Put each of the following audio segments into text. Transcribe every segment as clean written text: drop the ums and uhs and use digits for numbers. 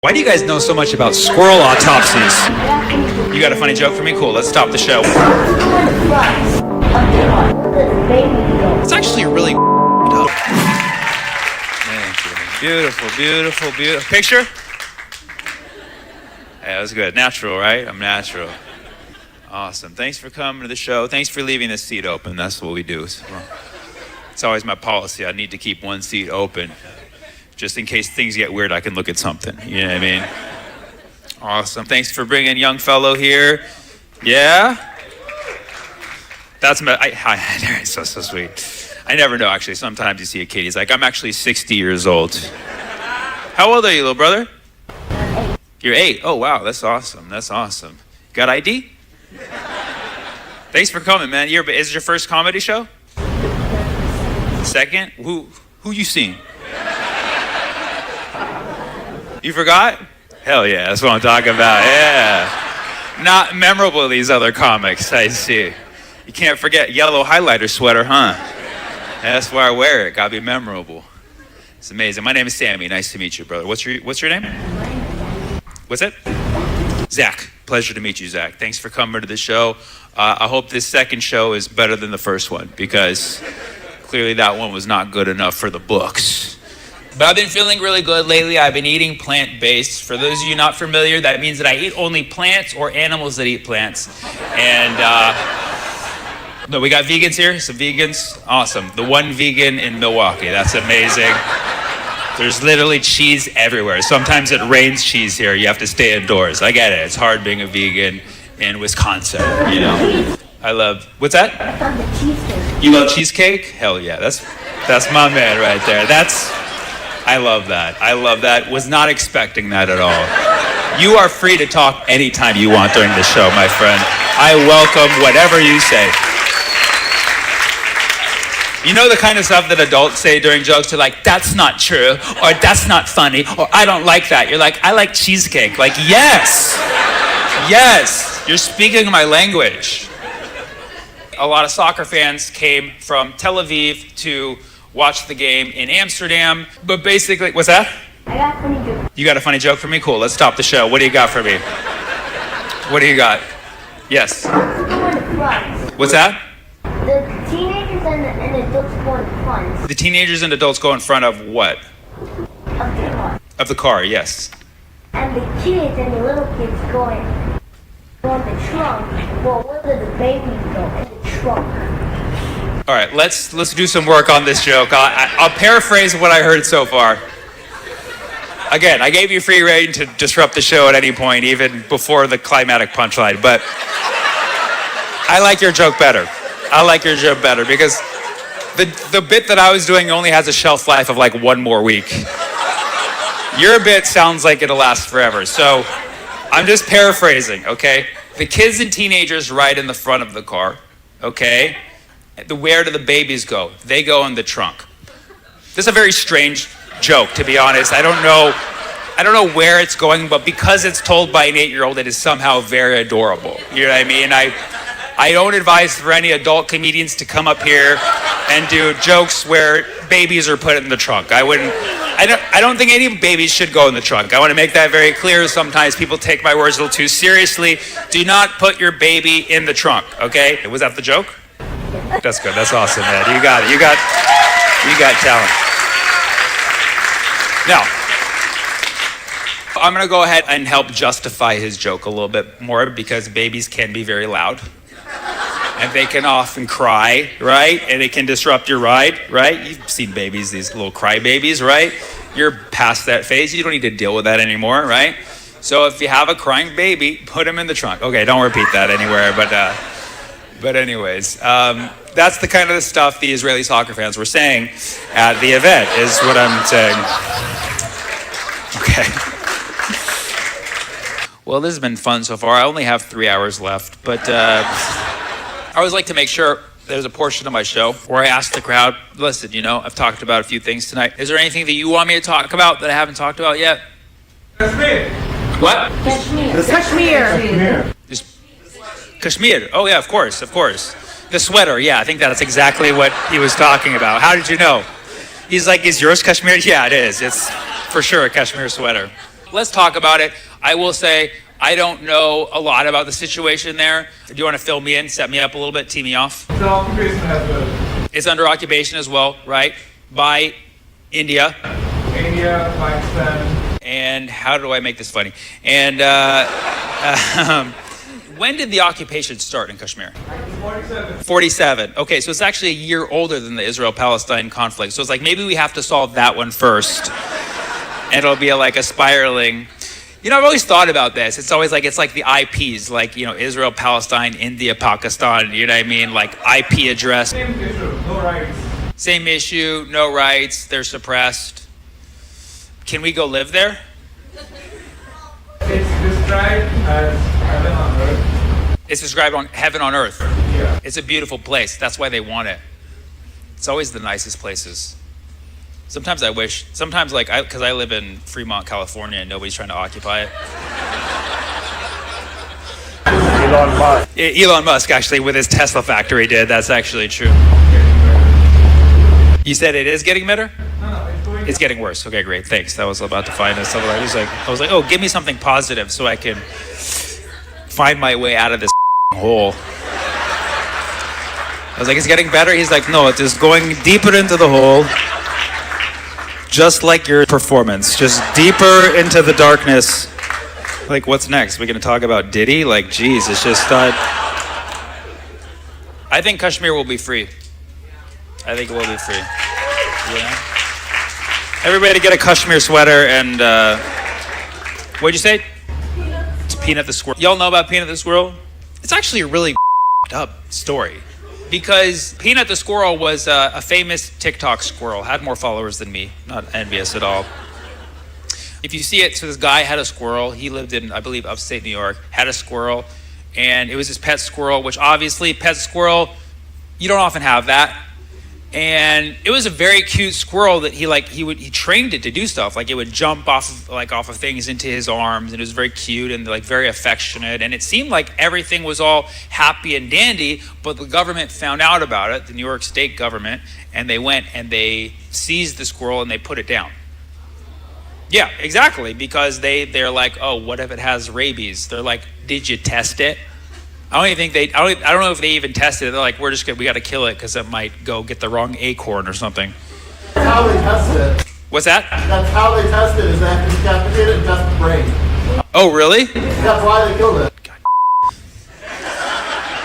Why do you guys know so much about squirrel autopsies? You got a funny joke for me? Cool, let's stop the show. It's actually really dope. Thank you. Beautiful, beautiful, beautiful. Picture? Yeah, that was good. Natural, right? I'm natural. Awesome. Thanks for coming to the show. Thanks for leaving this seat open. That's what we do. It's always my policy. I need to keep one seat open. Just in case things get weird, I can look at something. You know what I mean? Awesome. Thanks for bringing young fellow here. Yeah? That's so sweet. I never know, actually. Sometimes you see a kid, he's like, I'm actually 60 years old. How old are you, little brother? You're 8. Oh, wow. That's awesome. That's awesome. Got ID? Thanks for coming, man. Is it your first comedy show? Second? Who you seen? You forgot? Hell yeah, that's what I'm talking about, yeah. Not memorable, these other comics, I see. You can't forget yellow highlighter sweater, huh? That's why I wear it, gotta be memorable. It's amazing. My name is Sammy, nice to meet you, brother. What's your name? What's it? Zach, pleasure to meet you, Zach. Thanks for coming to the show. I hope this second show is better than the first one, because clearly that one was not good enough for the books. But I've been feeling really good lately. I've been eating plant-based. For those of you not familiar, that means that I eat only plants or animals that eat plants. And, no, we got vegans here? Some vegans? Awesome. The one vegan in Milwaukee. That's amazing. There's literally cheese everywhere. Sometimes it rains cheese here. You have to stay indoors. I get it. It's hard being a vegan in Wisconsin, you know. I love, what's that? I found the cheesecake. You love cheesecake? Hell yeah. That's my man right there. I love that. I love that. Was not expecting that at all. You are free to talk anytime you want during the show, my friend. I welcome whatever you say. You know the kind of stuff that adults say during jokes? They're like, that's not true, or that's not funny, or I don't like that. You're like, I like cheesecake. Like, yes. Yes. You're speaking my language. A lot of soccer fans came from Tel Aviv to watch the game in Amsterdam, but basically, what's that? I got a funny joke. You got a funny joke for me? Cool, let's stop the show. What do you got for me? What do you got? Yes. What's that? The teenagers and adults go in front. The teenagers and adults go in front of what? Of the car. Of the car, yes. And the kids and the little kids go in the trunk. Well, where do the babies go? In the trunk. All right, let's do some work on this joke. I'll paraphrase what I heard so far. Again, I gave you free rein to disrupt the show at any point, even before the climatic punchline, but I like your joke better. I like your joke better because the bit that I was doing only has a shelf life of like 1 more week. Your bit sounds like it'll last forever, so I'm just paraphrasing, okay? The kids and teenagers ride in the front of the car, okay? Where do the babies go? They go in the trunk. This is a very strange joke, to be honest. I don't know where it's going, but because it's told by an 8-year-old, it is somehow very adorable. You know what I mean? I don't advise for any adult comedians to come up here and do jokes where babies are put in the trunk. I don't think any babies should go in the trunk. I want to make that very clear. Sometimes people take my words a little too seriously. Do not put your baby in the trunk, okay? Was that the joke? That's good. That's awesome, man. You got it. You got talent. Now, I'm going to go ahead and help justify his joke a little bit more because babies can be very loud. And they can often cry, right? And it can disrupt your ride, right? You've seen babies, these little cry babies, right? You're past that phase. You don't need to deal with that anymore, right? So if you have a crying baby, put him in the trunk. Okay, don't repeat that anywhere, but anyways, that's the kind of stuff the Israeli soccer fans were saying at the event, is what I'm saying. Okay. Well, this has been fun so far. I only have 3 hours left, but I always like to make sure there's a portion of my show where I ask the crowd, listen, you know, I've talked about a few things tonight. Is there anything that you want me to talk about that I haven't talked about yet? Kashmir. What? Kashmir. Kashmir. Oh, yeah, of course. The sweater, yeah, I think that's exactly what he was talking about. How did you know? He's like, is yours Kashmir? Yeah, it is. It's for sure a Kashmir sweater. Let's talk about it. I will say I don't know a lot about the situation there. Do you want to fill me in, set me up a little bit, tee me off? The occupation as well. It's under occupation as well, right? By India. India, Pakistan. And how do I make this funny? And when did the occupation start in Kashmir? 47. 47. Okay, so it's actually a year older than the Israel-Palestine conflict. So it's like maybe we have to solve that one first. And it'll be like a spiraling. You know, I've always thought about this. It's always like, it's like the IPs, like, you know, Israel, Palestine, India, Pakistan, you know what I mean? Like IP address. Same issue, no rights. Same issue, no rights, they're suppressed. Can we go live there? It's described as heaven on earth. It's described on heaven on earth. Yeah. It's a beautiful place. That's why they want it. It's always the nicest places. Sometimes I wish, like, because I live in Fremont, California, and nobody's trying to occupy it. Elon Musk. Elon Musk, actually, with his Tesla factory did. That's actually true. You said it is getting better? No, it's going It's getting worse. Okay, great. Thanks. I was about to find us. I was like, oh, give me something positive so I can find my way out of this hole. I was like, it's getting better? He's like, no, it's just going deeper into the hole. Just like your performance. Just deeper into the darkness. Like, what's next? We're going to talk about Diddy? Like, geez, it's just... I think Kashmir will be free. I think it will be free. Yeah. Everybody get a Kashmir sweater and... what'd you say? It's Peanut the Squirrel. Y'all know about Peanut the Squirrel? It's actually a really up story. Because Peanut the Squirrel was a famous TikTok squirrel, had more followers than me, not envious at all. If you see it, so this guy had a squirrel. He lived in, I believe, upstate New York, had a squirrel, and it was his pet squirrel, which obviously, pet squirrel, you don't often have that. And it was a very cute squirrel that he trained it to do stuff. Like it would jump off of things into his arms, and it was very cute and like very affectionate. And it seemed like everything was all happy and dandy, but the government found out about it, the New York State government, and they went and they seized the squirrel and they put it down. Yeah, exactly, because they're like, oh, what if it has rabies? They're like, did you test it? I don't know if they even tested it. They're like, we got to kill it because it might go get the wrong acorn or something. That's how they test it. What's that? That's how they test it, is they have to decapitate it and test the brain. Oh, really? That's why they killed it.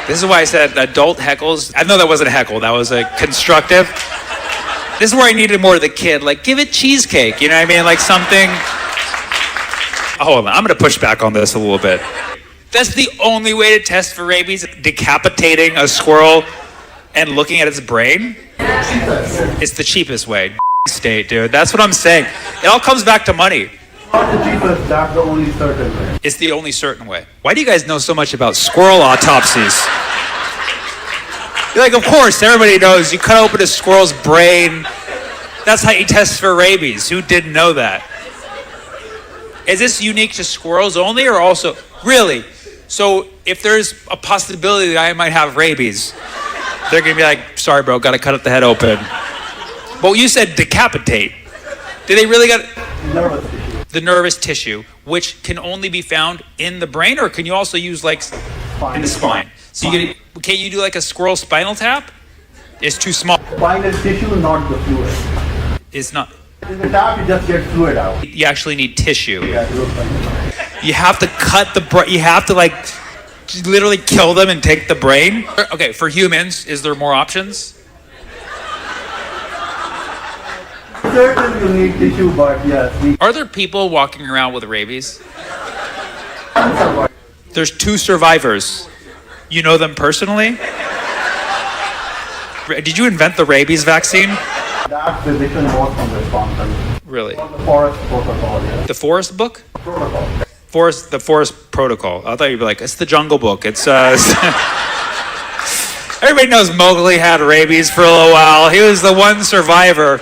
This is why I said adult heckles. I know that wasn't a heckle. That was a constructive. This is where I needed more of the kid. Like, give it cheesecake. You know what I mean? Like something. Hold on. I'm going to push back on this a little bit. That's the only way to test for rabies? Decapitating a squirrel and looking at its brain? It's the cheapest way. State, dude. That's what I'm saying. It all comes back to money. Not the cheapest, that's the only certain way. It's the only certain way. Why do you guys know so much about squirrel autopsies? You're like, of course, everybody knows. You cut open a squirrel's brain. That's how you test for rabies. Who didn't know that? Is this unique to squirrels only or also... Really? So if there's a possibility that I might have rabies, they're going to be like, sorry, bro, got to cut up the head open. But you said decapitate. Did they really got... Nervous tissue. The nervous tissue, which can only be found in the brain, or can you also use like in the spine? So can't you do like a squirrel spinal tap? It's too small. Spine is tissue, not the fluid. It's not. In the tap, you just get fluid out. You actually need tissue. Yeah, it looks like it. You have to cut the brain. You have to like literally kill them and take the brain. Okay, for humans, is there more options? Certain you need tissue, but yes. Are there people walking around with rabies? There's 2 survivors. You know them personally? Did you invent the rabies vaccine? That physician was from Wisconsin. Really? The forest protocol, yes. The forest book? Protocol. The forest protocol. I thought you'd be like, it's the Jungle Book. It's everybody knows Mowgli had rabies for a little while. He was the one survivor.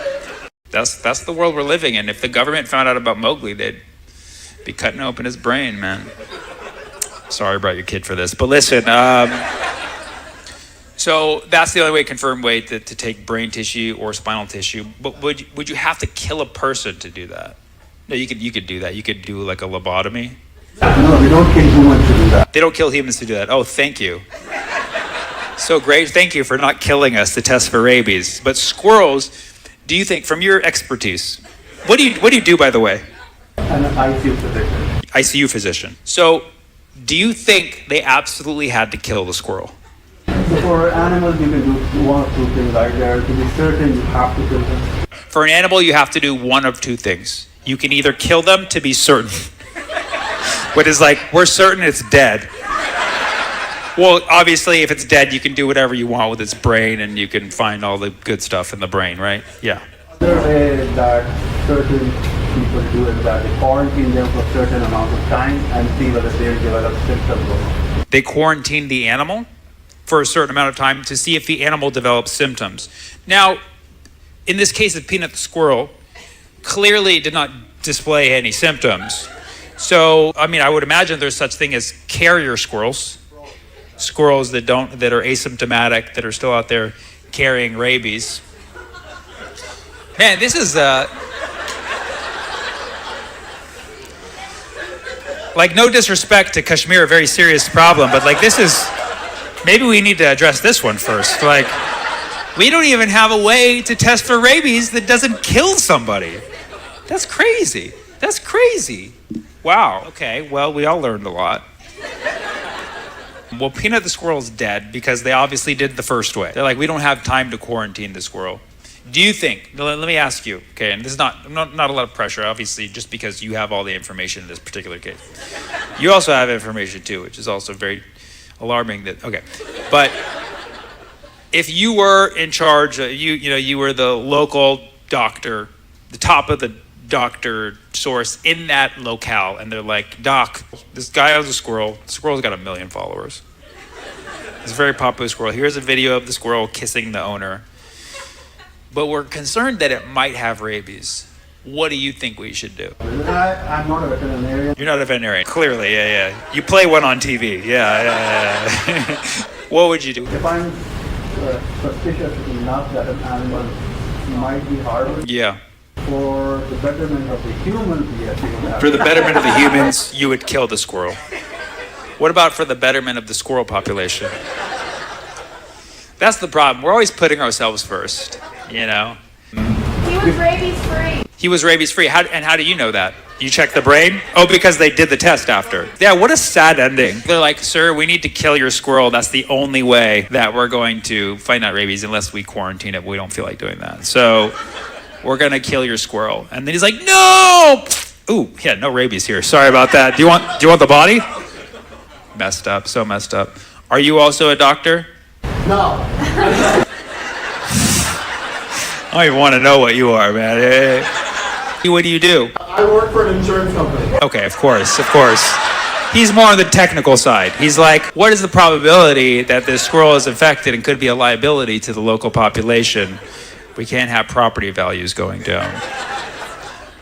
That's the world we're living in. If the government found out about Mowgli, they'd be cutting open his brain, man. Sorry about your kid for this, but listen. So that's the only way, confirmed way to take brain tissue or spinal tissue. But would you have to kill a person to do that? No, you could do that. You could do like a lobotomy. No, we don't kill humans to do that. They don't kill humans to do that. Oh, thank you. So great. Thank you for not killing us to test for rabies. But squirrels, do you think, from your expertise, what do you do, by the way? An ICU physician. ICU physician. So do you think they absolutely had to kill the squirrel? So for animals, you can do one of two things. Either to be certain, you have to kill them. For an animal, you have to do one of two things. You can either kill them to be certain, what is like, we're certain it's dead. Well, obviously, if it's dead, you can do whatever you want with its brain, and you can find all the good stuff in the brain, right? Yeah. Another way that certain people do is that they quarantine them for a certain amount of time and see whether they develop symptoms or not. They quarantine the animal for a certain amount of time to see if the animal develops symptoms. Now, in this case of Peanut the squirrel, clearly did not display any symptoms. So, I mean, I would imagine there's such thing as carrier squirrels, squirrels that are asymptomatic, that are still out there carrying rabies. Man, this is like, no disrespect to Kashmir, a very serious problem, but like, this is, maybe we need to address this one first. Like, we don't even have a way to test for rabies that doesn't kill somebody. That's crazy. That's crazy. Wow. Okay, well, we all learned a lot. Well, Peanut the squirrel's dead because they obviously did the first way. They're like, we don't have time to quarantine the squirrel. Do you think, let me ask you, okay, and this is not a lot of pressure, obviously, just because you have all the information in this particular case. You also have information too, which is also very alarming that, okay. But if you were in charge, you were the local doctor, the top of the doctor source in that locale, and they're like, Doc, this guy owns a squirrel. The squirrel's got 1 million followers. It's a very popular squirrel. Here's a video of the squirrel kissing the owner. But we're concerned that it might have rabies. What do you think we should do? I'm not a veterinarian. You're not a veterinarian. Clearly, yeah. You play one on TV. Yeah. What would you do? If I'm suspicious enough that an animal might be harmful, Yeah. for the betterment of the humans, yes, you would have. For the betterment of the humans, you would kill the squirrel. What about for the betterment of the squirrel population? That's the problem. We're always putting ourselves first, you know? He was rabies free. He was rabies free. How do you know that? You check the brain? Oh, because they did the test after. Yeah, what a sad ending. They're like, sir, we need to kill your squirrel. That's the only way that we're going to find out rabies unless we quarantine it. We don't feel like doing that. So we're going to kill your squirrel. And then he's like, no! Ooh, yeah, no rabies here. Sorry about that. Do you want the body? Messed up, so messed up. Are you also a doctor? No. I don't even want to know what you are, man. What do you do? I work for an insurance company. Okay, of course. He's more on the technical side. He's like, what is the probability that this squirrel is infected and could be a liability to the local population? We can't have property values going down.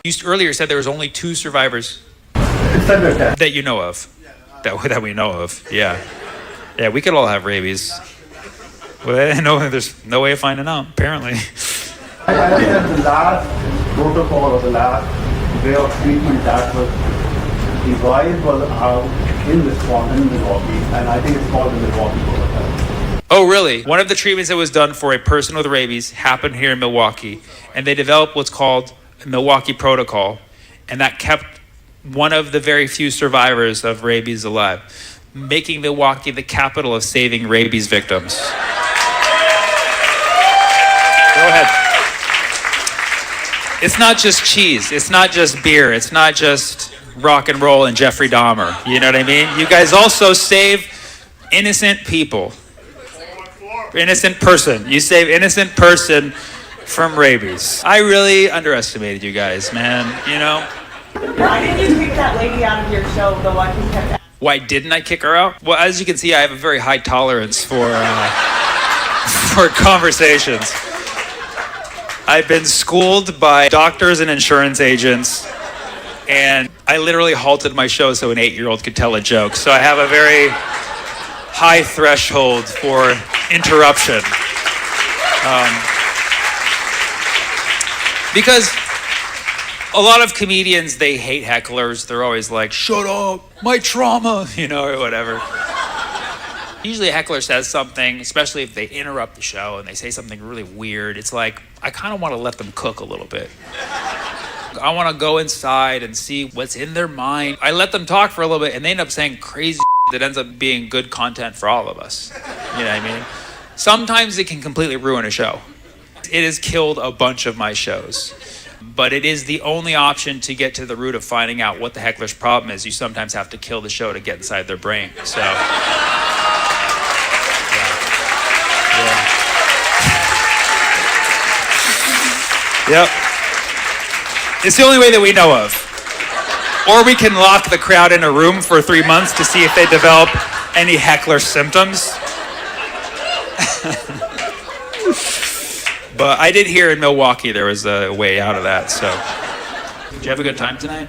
You earlier said there was only 2 survivors that you know of. That we know of. Yeah. Yeah, we could all have rabies. Well, no, there's no way of finding out, apparently. I think the last protocol or the last way of treatment that was devised was out in Milwaukee, and I think it's called the Milwaukee protocol. Oh, really? One of the treatments that was done for a person with rabies happened here in Milwaukee, and they developed what's called a Milwaukee protocol, and that kept one of the very few survivors of rabies alive, making Milwaukee the capital of saving rabies victims. Go ahead. It's not just cheese. It's not just beer. It's not just rock and roll and Jeffrey Dahmer. You know what I mean? You guys also save innocent people. Innocent person. You save innocent person from rabies. I really underestimated you guys, man. You know? Why didn't you kick that lady out of your show, the one who kept asking? Why didn't I kick her out? Well, as you can see, I have a very high tolerance for conversations. I've been schooled by doctors and insurance agents, and I literally halted my show so an 8-year-old could tell a joke. So I have a very high threshold for interruption. Because A lot of comedians, they hate hecklers. They're always like, shut up, my trauma, or whatever. Usually a heckler says something, especially if they interrupt the show and they say something really weird. It's like, I kind of want to let them cook a little bit. I want to go inside and see what's in their mind. I let them talk for a little bit and they end up saying crazy that ends up being good content for all of us. You know what I mean? Sometimes it can completely ruin a show. It has killed a bunch of my shows. But it is the only option to get to the root of finding out what the heckler's problem is. You sometimes have to kill the show to get inside their brain. So, Yep. It's the only way that we know of. Or we can lock the crowd in a room for 3 months to see if they develop any heckler symptoms. But I did hear in Milwaukee there was a way out of that, so. Did you have a good time tonight?